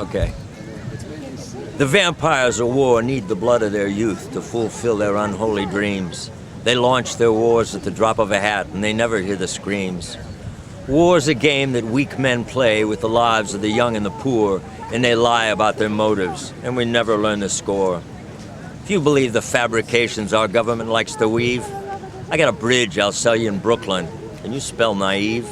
Okay. The vampires of war need the blood of their youth to fulfill their unholy dreams. They launch their wars at the drop of a hat, and they never hear the screams. War's a game that weak men play with the lives of the young and the poor, and they lie about their motives, and we never learn the score. If you believe the fabrications our government likes to weave, I got a bridge I'll sell you in Brooklyn. Can you spell naive?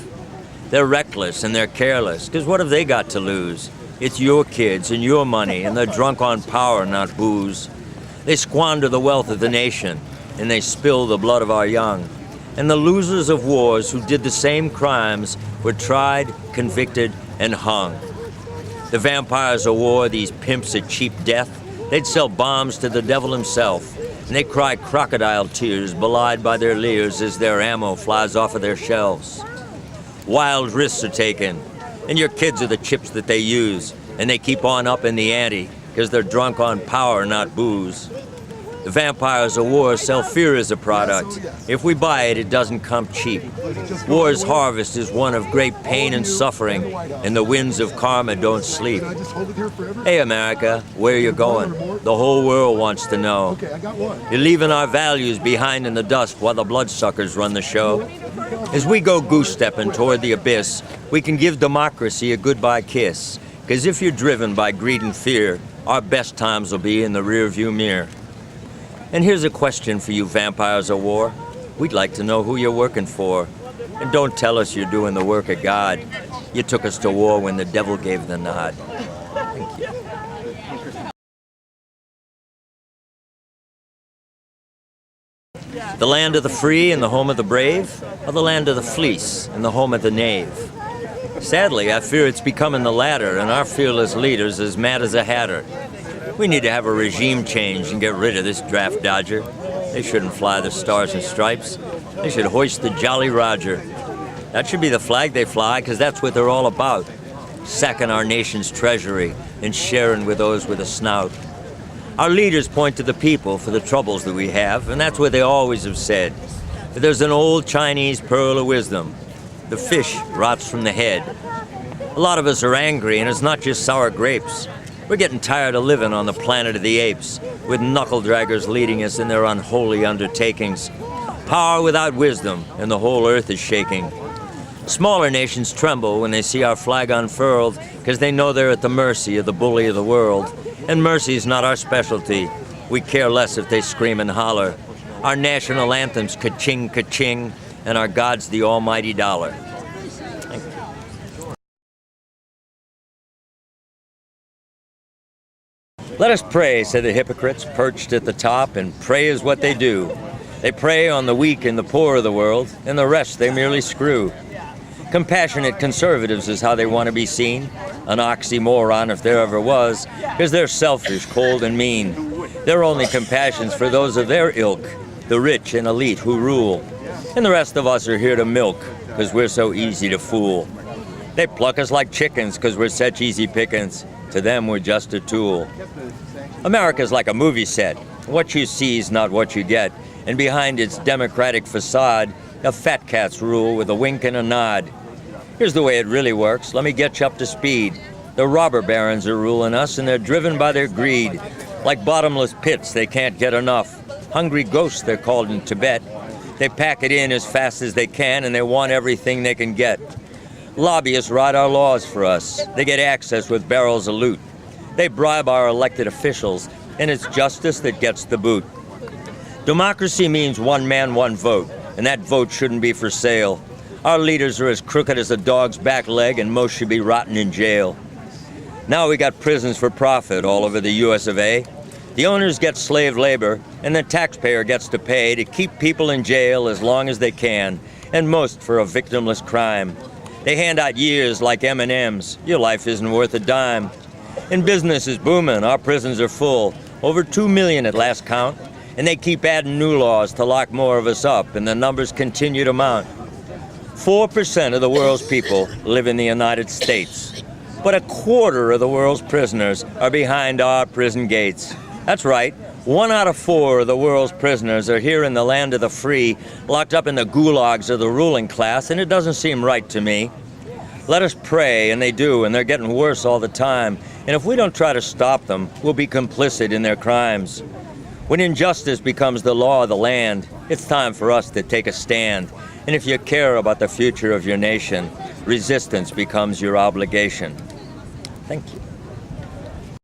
They're reckless and they're careless, because what have they got to lose? It's your kids and your money, and they're drunk on power, not booze. They squander the wealth of the nation, and they spill the blood of our young. And the losers of wars who did the same crimes were tried, convicted, and hung. The vampires of war, these pimps at cheap death, they'd sell bombs to the devil himself, and they cry crocodile tears belied by their leers as their ammo flies off of their shelves. Wild risks are taken, and your kids are the chips that they use, and they keep on upping the ante because they're drunk on power, not booze. The vampires of war sell fear as a product. If we buy it, it doesn't come cheap. War's harvest is one of great pain and suffering, and the winds of karma don't sleep. Hey, America, where are you going? The whole world wants to know. You're leaving our values behind in the dust while the bloodsuckers run the show. As we go goose-stepping toward the abyss, we can give democracy a goodbye kiss. Because if you're driven by greed and fear, our best times will be in the rearview mirror. And here's a question for you vampires of war. We'd like to know who you're working for. And don't tell us you're doing the work of God. You took us to war when the devil gave the nod. Thank you. The land of the free and the home of the brave, or the land of the fleece and the home of the knave? Sadly, I fear it's becoming the latter, and our fearless leaders as mad as a hatter. We need to have a regime change and get rid of this draft dodger. They shouldn't fly the stars and stripes. They should hoist the Jolly Roger. That should be the flag they fly, because that's what they're all about. Sacking our nation's treasury and sharing with those with a snout. Our leaders point to the people for the troubles that we have, and that's what they always have said. But there's an old Chinese pearl of wisdom. The fish rots from the head. A lot of us are angry, and it's not just sour grapes. We're getting tired of living on the planet of the apes, with knuckle-draggers leading us in their unholy undertakings. Power without wisdom, and the whole earth is shaking. Smaller nations tremble when they see our flag unfurled, because they know they're at the mercy of the bully of the world. And mercy is not our specialty. We care less if they scream and holler. Our national anthem's ka-ching, ka-ching, and our God's the almighty dollar. Thank you. Let us pray, say the hypocrites perched at the top, and pray is what they do. They prey on the weak and the poor of the world, and the rest they merely screw. Compassionate conservatives is how they want to be seen, an oxymoron if there ever was, because they're selfish, cold, and mean. Their only compassion's for those of their ilk, the rich and elite who rule. And the rest of us are here to milk, because we're so easy to fool. They pluck us like chickens, because we're such easy pickings. To them, we're just a tool. America's like a movie set. What you see is not what you get. And behind its democratic facade, the fat cats rule with a wink and a nod. Here's the way it really works. Let me get you up to speed. The robber barons are ruling us, and they're driven by their greed. Like bottomless pits, they can't get enough. Hungry ghosts, they're called in Tibet. They pack it in as fast as they can, and they want everything they can get. Lobbyists write our laws for us. They get access with barrels of loot. They bribe our elected officials, and it's justice that gets the boot. Democracy means one man, one vote, and that vote shouldn't be for sale. Our leaders are as crooked as a dog's back leg, and most should be rotting in jail. Now we got prisons for profit all over the US of A. The owners get slave labor, and the taxpayer gets to pay to keep people in jail as long as they can, and most for a victimless crime. They hand out years like M&Ms. Your life isn't worth a dime. And business is booming. Our prisons are full. Over 2 million at last count. And they keep adding new laws to lock more of us up, and the numbers continue to mount. 4% of the world's people live in the United States. But a quarter of the world's prisoners are behind our prison gates. That's right. 1 out of 4 of the world's prisoners are here in the land of the free, locked up in the gulags of the ruling class, and it doesn't seem right to me. Let us pray, and they do, and they're getting worse all the time. And if we don't try to stop them, we'll be complicit in their crimes. When injustice becomes the law of the land, it's time for us to take a stand. And if you care about the future of your nation, resistance becomes your obligation. Thank you.